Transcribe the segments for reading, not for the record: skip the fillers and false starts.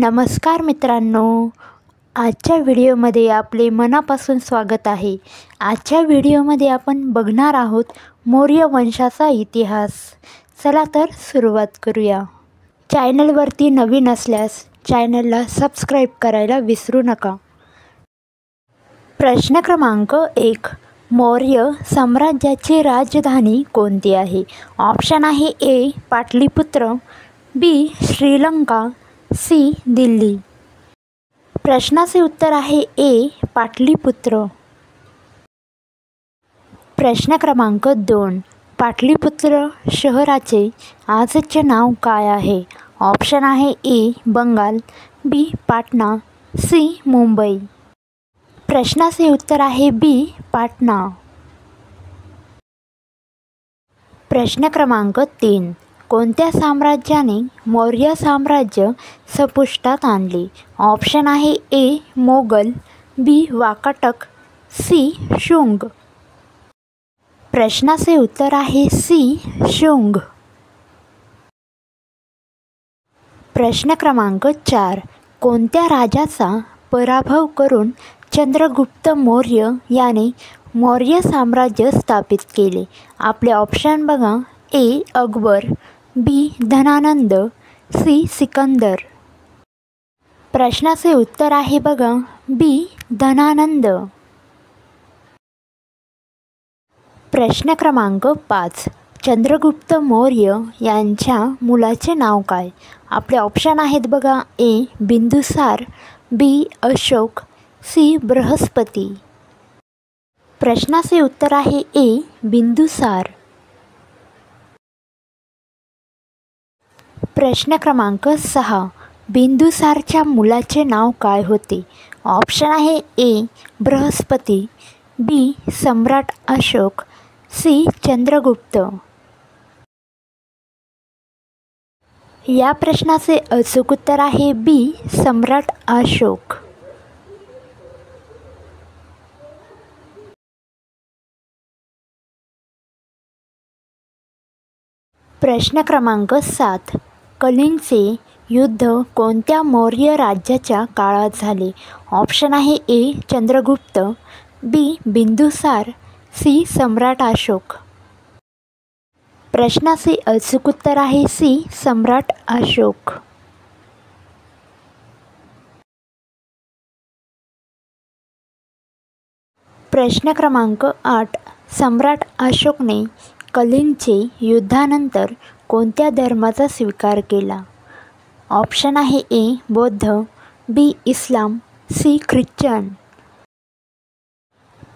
नमस्कार मित्रांनो, आजच्या व्हिडिओमध्ये आपले मनापासून स्वागत आहे। आजच्या व्हिडिओमध्ये आपण बघणार आहोत मौर्य वंशाचा इतिहास। चला तर सुरुवात करूया। चॅनलवरती नवीन असल्यास चॅनलला सबस्क्राईब करायला विसरू नका। प्रश्न क्रमांक 1, मौर्य साम्राज्याची राजधानी कोणती आहे? ऑप्शन आहे ए पाटलीपुत्र, बी श्रीलंका, सी दिल्ली। प्रश्नाचे उत्तर आहे ए पाटलीपुत्र। प्रश्न क्रमांक 2, पाटलीपुत्र शहराचे आजचे नाव काय आहे? ऑप्शन आहे ए बंगाल, बी पाटणा, सी मुंबई। प्रश्नाचे उत्तर आहे बी पाटणा। प्रश्न क्रमांक 3, कोणत्या साम्राज्याने मौर्य साम्राज्य संपुष्टात आणले? ऑप्शन आहे ए मोगल, बी वाकाटक, सी शुंग। प्रश्नाचे उत्तर आहे सी शुंग। प्रश्न क्रमांक 4, कोणत्या राजाचा पराभव करून चंद्रगुप्त मौर्य याने मौर्य साम्राज्य स्थापित केले? आपले ऑप्शन बघा, ए अकबर, बी धनानंद, सी सिकंदर। प्रश्नाचे उत्तर आहे बघा, बी धनानंद। प्रश्न क्रमांक 5, चंद्रगुप्त मौर्य यांच्या मुलाचे नाव काय? आपले ऑप्शन आहेत बघा, ए बिंदुसार, बी अशोक, सी बृहस्पती। प्रश्नाचे उत्तर आहे ए बिंदुसार। प्रश्न क्रमांक 6, बिंदुसारच्या मुलाचे नाव काय होते? ऑप्शन आहे ए बृहस्पती, बी सम्राट अशोक, सी चंद्रगुप्त। या प्रश्नाचे अचूक उत्तर आहे बी सम्राट अशोक। प्रश्न क्रमांक 7, कलिंगचे युद्ध कोणत्या मौर्य राज्याच्या काळात झाले? ऑप्शन आहे ए चंद्रगुप्त, बी बिंदुसार, सी सम्राट अशोक। प्रश्नाचे अचूक उत्तर आहे सी सम्राट अशोक। प्रश्न क्रमांक 8, सम्राट अशोकने कलिंगचे युद्धानंतर कोणत्या धर्माचा स्वीकार केला? ऑप्शन आहे ए बौद्ध, बी इस्लाम, सी ख्रिश्चन।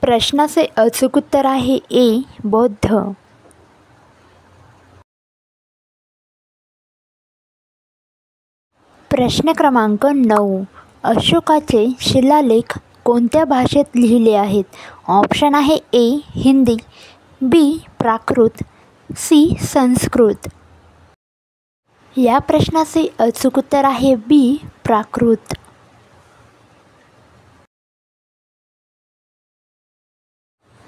प्रश्नाचे अचूक उत्तर आहे ए बौद्ध। प्रश्न क्रमांक 9, अशोकाचे शिलालेख कोणत्या भाषेत लिहिले आहेत? ऑप्शन आहे ए हिंदी, बी प्राकृत, सी संस्कृत। या प्रश्नाचे अचूक उत्तर आहे बी प्राकृत।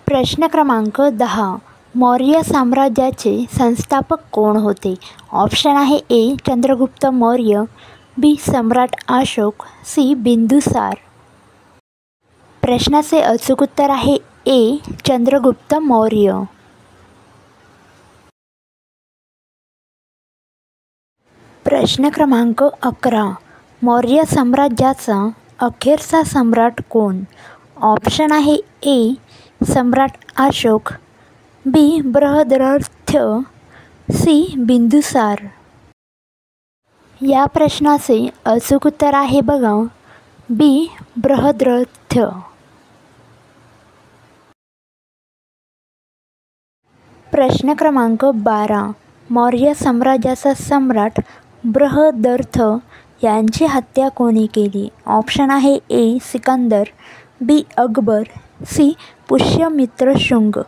प्रश्न क्रमांक 10, मौर्य साम्राज्याचे संस्थापक कोण होते? ऑप्शन आहे ए चंद्रगुप्त मौर्य, बी सम्राट अशोक, सी बिंदुसार। प्रश्नाचे अचूक उत्तर आहे ए चंद्रगुप्त मौर्य। प्रश्न क्रमांक 11, मौर्य साम्राज्याचा अखेरचा सम्राट कोण? ऑप्शन आहे ए सम्राट अशोक, बी बृहद्रथ, सी बिंदुसार। या प्रश्नाचे अचूक उत्तर आहे बघा, बी बृहद्रथ। प्रश्न क्रमांक 12, मौर्य साम्राज्याचा सम्राट बृहद्रथ यांची हत्या कोणी केली? ऑप्शन आहे ए सिकंदर, बी अकबर, सी पुष्यमित्र शुंग।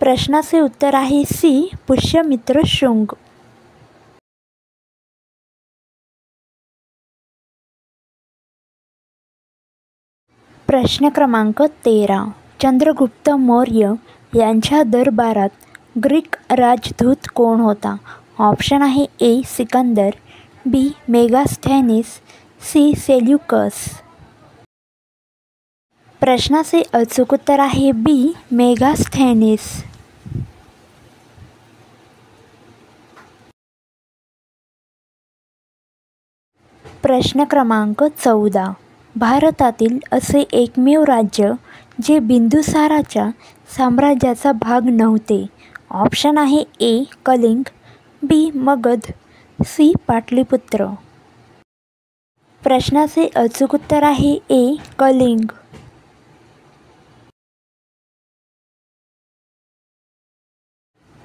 प्रश्नाचे उत्तर आहे सी पुष्यमित्र शुंग। प्रश्न क्रमांक 13, चंद्रगुप्त मौर्य यांच्या दरबारात ग्रीक राजदूत कोण होता? ऑप्शन आहे ए सिकंदर, बी मेगास्थेनिस, सी सेल्युकस. प्रश्नाचे अचूक उत्तर आहे बी मेगास्थेनिस. प्रश्न क्रमांक 14. भारतातील असे एकमेव राज्य जे बिंदुसाराच्या साम्राज्याचा भाग नव्हते. ऑप्शन आहे ए कलिंग, बी मगध, सी पाटलीपुत्र. प्रश्नाचे अचूक उत्तर आहे ए कलिंग.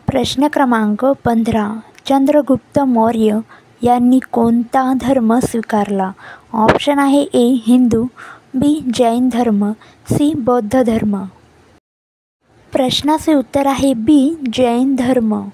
प्रश्न क्रमांक 15. चंद्रगुप्त मौर्य यांनी कोणता धर्म स्वीकारला? ऑप्शन आहे ए हिंदू, बी जैन धर्म, सी बौद्ध धर्म. प्रश्नाचे उत्तर आहे बी जैन धर्म.